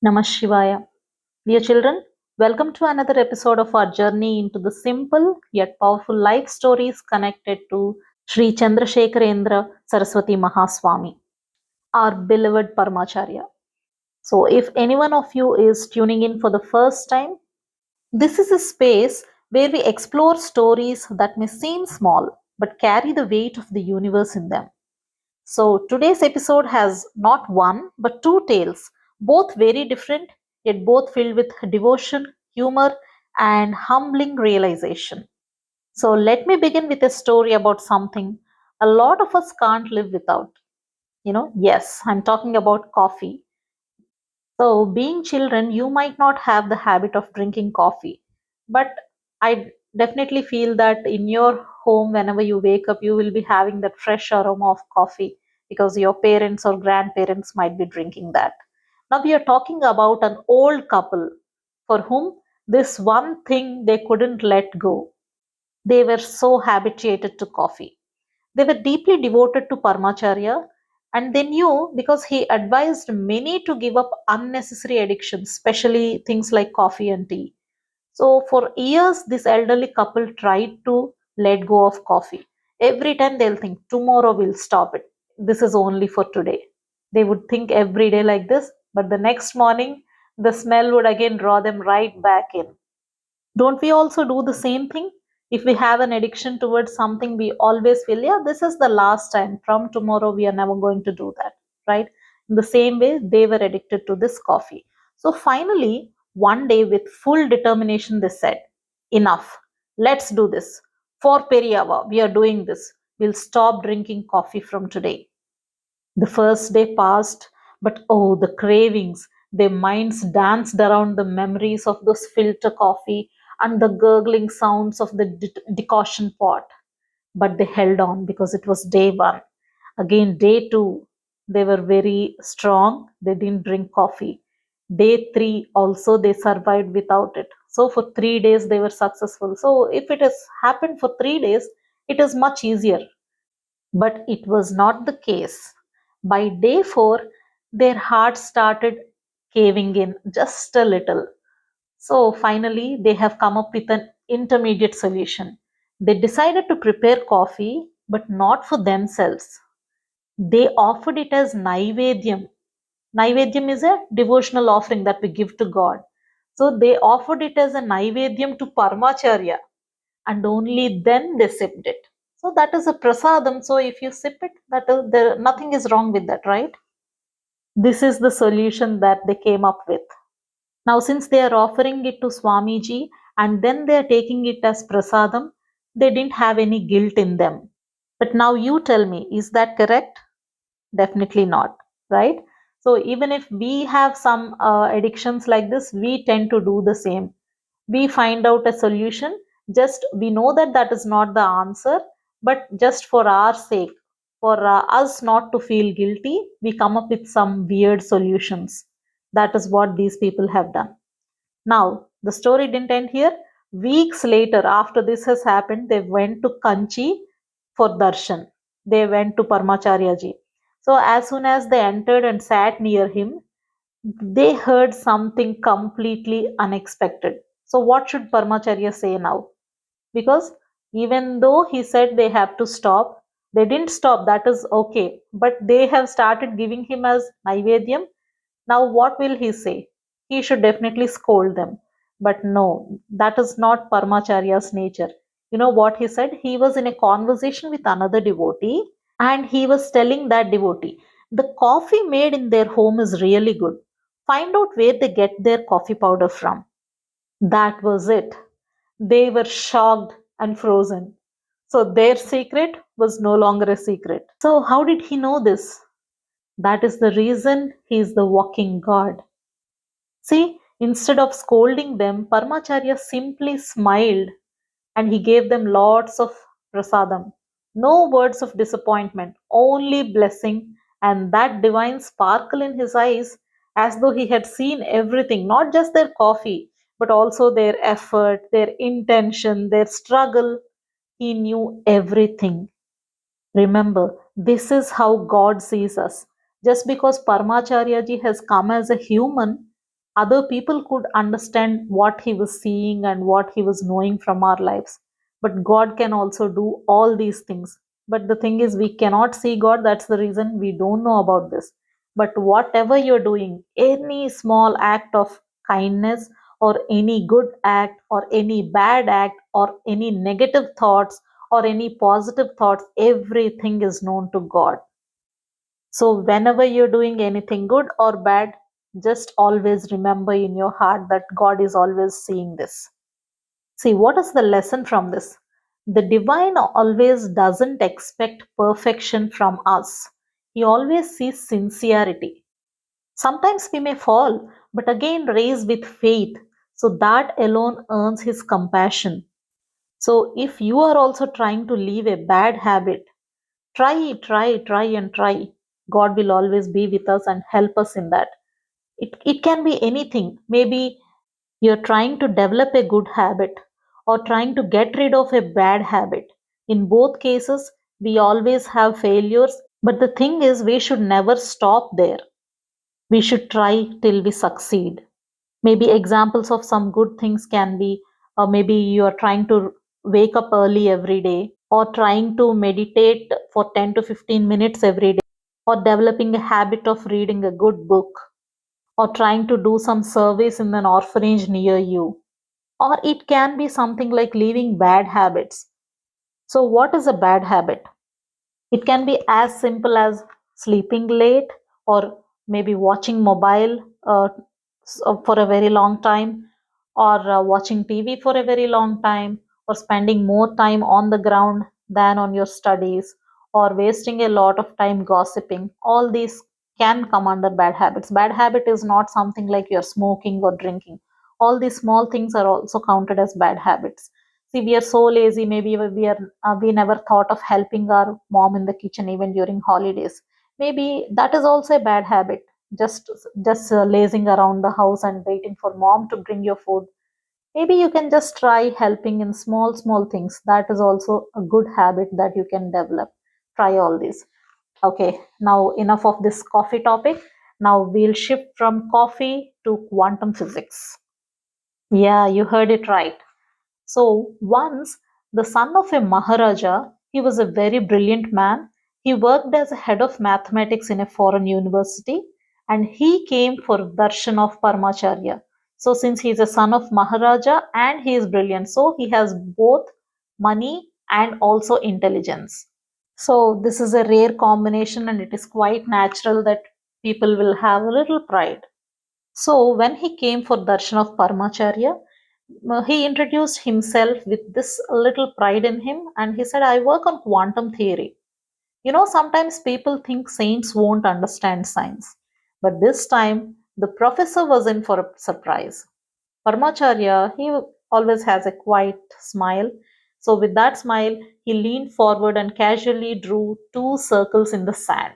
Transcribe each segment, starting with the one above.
Namah Shivaya. Dear children, welcome to another episode of our journey into the simple yet powerful life stories connected to Sri Chandrasekharendra Saraswati Mahaswamy, our beloved Paramacharya. So, if any one of you is tuning in for the first time, this is a space where we explore stories that may seem small but carry the weight of the universe in them. So today's episode has not one but two tales, both very different, yet both filled with devotion, humor, and humbling realization. So let me begin with a story about something a lot of us can't live without. Yes, I'm talking about coffee. So, being children, you might not have the habit of drinking coffee, but I definitely feel that in your home, whenever you wake up, you will be having that fresh aroma of coffee because your parents or grandparents might be drinking that. Now, we are talking about an old couple for whom this one thing they couldn't let go. They were so habituated to coffee. They were deeply devoted to Paramacharya, and they knew because he advised many to give up unnecessary addictions, especially things like coffee and tea. So, for years, this elderly couple tried to let go of coffee. Every time they'll think, tomorrow we'll stop it. This is only for today. They would think every day like this, but the next morning, the smell would again draw them right back in. Don't we also do the same thing? If we have an addiction towards something, we always feel, yeah, this is the last time. From tomorrow, we are never going to do that, right? In the same way, they were addicted to this coffee. So finally, one day, with full determination, they said, enough, let's do this. For Periyava, we are doing this. We'll stop drinking coffee from today. The first day passed, but oh, the cravings. Their minds danced around the memories of those filter coffee and the gurgling sounds of the decoction pot. But they held on because it was day one. Again, day two, they were very strong. They didn't drink coffee. Day three, also, they survived without it. So, for 3 days, they were successful. So, if it has happened for 3 days, it is much easier. But it was not the case. By day four, their hearts started caving in just a little. So finally, they have come up with an intermediate solution. They decided to prepare coffee, but not for themselves. They offered it as Naivedyam. Naivedyam is a devotional offering that we give to God. So they offered it as a Naivedyam to Paramacharya, and only then they sipped it. So that is a prasadam. So if you sip it, that is there nothing is wrong with that, right? This is the solution that they came up with. Now, since they are offering it to Swamiji and then they are taking it as prasadam, they didn't have any guilt in them. But now you tell me, is that correct? Definitely not, right? So even if we have some addictions like this, we tend to do the same. We find out a solution, just we know that that is not the answer, but just for our sake, for us not to feel guilty, we come up with some weird solutions. That is what these people have done. Now the story didn't end here. Weeks later, after this has happened, they went to Kanchi for darshan. They went to Paramacharya ji. So as soon as they entered and sat near him, they heard something completely unexpected. So, what should Parmacharya say now? Because even though he said they have to stop, they didn't stop, that is okay. But they have started giving him as Naivedyam. Now, what will he say? He should definitely scold them. But no, that is not Parmacharya's nature. You know what he said? He was in a conversation with another devotee and he was telling that devotee, the coffee made in their home is really good. Find out where they get their coffee powder from. That was it. They were shocked and frozen. So their secret was no longer a secret. So, how did he know this? That is the reason he is the walking God. See, instead of scolding them, Parmacharya simply smiled and he gave them lots of prasadam. No words of disappointment, only blessing, and that divine sparkle in his eyes as though he had seen everything, not just their coffee, but also their effort, their intention, their struggle. He knew everything. Remember, this is how God sees us. Just because Paramacharya ji has come as a human, Other people could understand what he was seeing and what he was knowing from our lives. But God can also do all these things. But the thing is, we cannot see God. That's the reason we don't know about this. But whatever you're doing, any small act of kindness, or any good act, or any bad act, or any negative thoughts, or any positive thoughts, everything is known to God. So, whenever you're doing anything good or bad, just always remember in your heart that God is always seeing this. See, what is the lesson from this? The divine always doesn't expect perfection from us, He always sees sincerity. Sometimes we may fall, but again raise with faith. So, that alone earns His compassion. So, if you are also trying to leave a bad habit, try, and try. God will always be with us and help us in that. It can be anything. Maybe you're trying to develop a good habit or trying to get rid of a bad habit. In both cases, we always have failures. But the thing is, we should never stop there. We should try till we succeed. Maybe examples of some good things can be maybe you are trying to wake up early every day, or trying to meditate for 10 to 15 minutes every day, or developing a habit of reading a good book, or trying to do some service in an orphanage near you. Or it can be something like leaving bad habits. So, what is a bad habit? It can be as simple as sleeping late, or maybe watching mobile for a very long time, or watching TV for a very long time, or spending more time on the ground than on your studies, or wasting a lot of time gossiping. All these can come under bad habits. Bad habit is not something like you're smoking or drinking. All these small things are also counted as bad habits. See, we are so lazy. Maybe we never thought of helping our mom in the kitchen even during holidays. Maybe that is also a bad habit. Just lazing around the house and waiting for mom to bring your food. Maybe you can just try helping in small things. That is also a good habit that you can develop. Try all these. Okay, now enough of this coffee topic. Now we'll shift from coffee to quantum physics. Yeah, you heard it right. So once the son of a Maharaja, he was a very brilliant man. He worked as a head of mathematics in a foreign university, and he came for darshan of Paramacharya. So since he is a son of Maharaja and he is brilliant, so he has both money and also intelligence. So this is a rare combination, and it is quite natural that people will have a little pride. So when he came for darshan of Paramacharya, he introduced himself with this little pride in him, and he said, I work on quantum theory. Sometimes people think saints won't understand science, but this time the professor was in for a surprise. Paramacharya, he always has a quiet smile. So, with that smile, he leaned forward and casually drew two circles in the sand.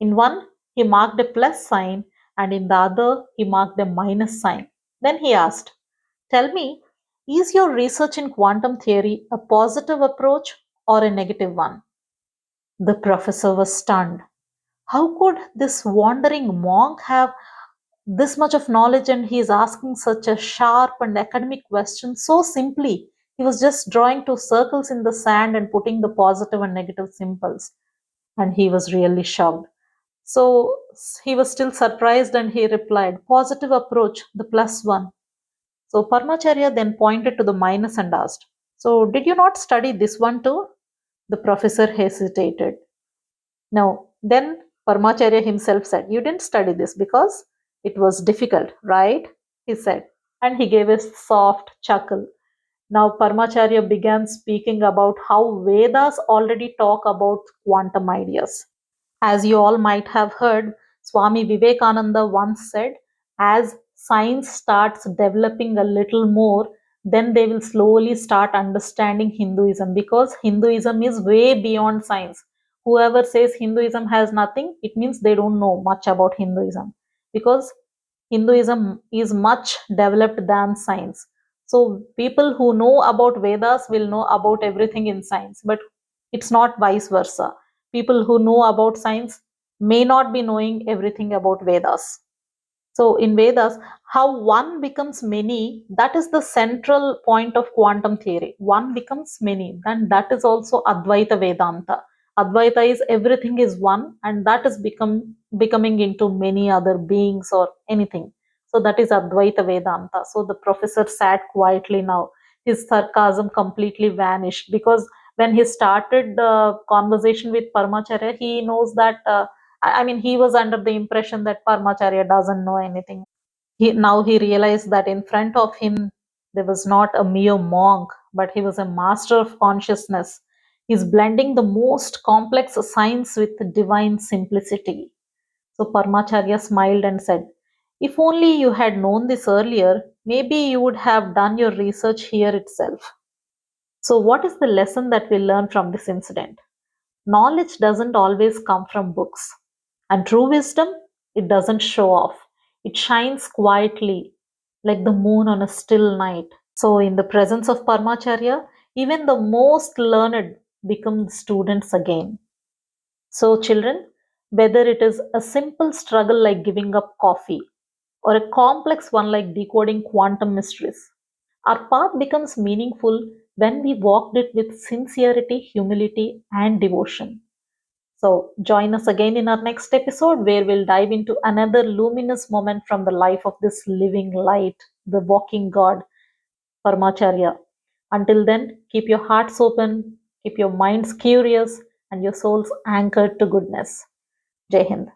In one, he marked a plus sign, and in the other, he marked a minus sign. Then he asked, Tell me, is your research in quantum theory a positive approach or a negative one? The professor was stunned. How could this wandering monk have this much of knowledge, and he is asking such a sharp and academic question so simply? He was just drawing two circles in the sand and putting the positive and negative symbols, and he was really shocked. So he was still surprised and he replied, Positive approach, the plus one. So Parmacharya then pointed to the minus and asked, So did you not study this one too? The professor hesitated. No. Then Parmacharya himself said, You didn't study this because it was difficult, right? He said. And he gave a soft chuckle. Now Parmacharya began speaking about how Vedas already talk about quantum ideas. As you all might have heard, Swami Vivekananda once said, as science starts developing a little more, then they will slowly start understanding Hinduism, because Hinduism is way beyond science. Whoever says Hinduism has nothing, it means they don't know much about Hinduism, because Hinduism is much developed than science. So people who know about Vedas will know about everything in science, but it's not vice versa. People who know about science may not be knowing everything about Vedas. So in Vedas, how one becomes many, that is the central point of quantum theory. One becomes many, then that is also Advaita Vedanta. Advaita is everything is one, and that is becoming into many other beings or anything. So that is Advaita Vedanta. So the professor sat quietly now. His sarcasm completely vanished because when he started the conversation with Paramacharya, he knows that I mean, he was under the impression that Paramacharya doesn't know anything. Now he realized that in front of him there was not a mere monk, but he was a master of consciousness. He's blending the most complex science with divine simplicity. So Paramacharya smiled and said, "If only you had known this earlier, maybe you would have done your research here itself." So, what is the lesson that we learn from this incident? Knowledge doesn't always come from books. And true wisdom, it doesn't show off. It shines quietly, like the moon on a still night. So, in the presence of Parmacharya, even the most learned become students again. So, children, whether it is a simple struggle like giving up coffee or a complex one like decoding quantum mysteries, our path becomes meaningful when we walked it with sincerity, humility, and devotion. So, join us again in our next episode where we'll dive into another luminous moment from the life of this living light, the walking God, Paramacharya. Until then, keep your hearts open, keep your minds curious, and your souls anchored to goodness. Jai Hind.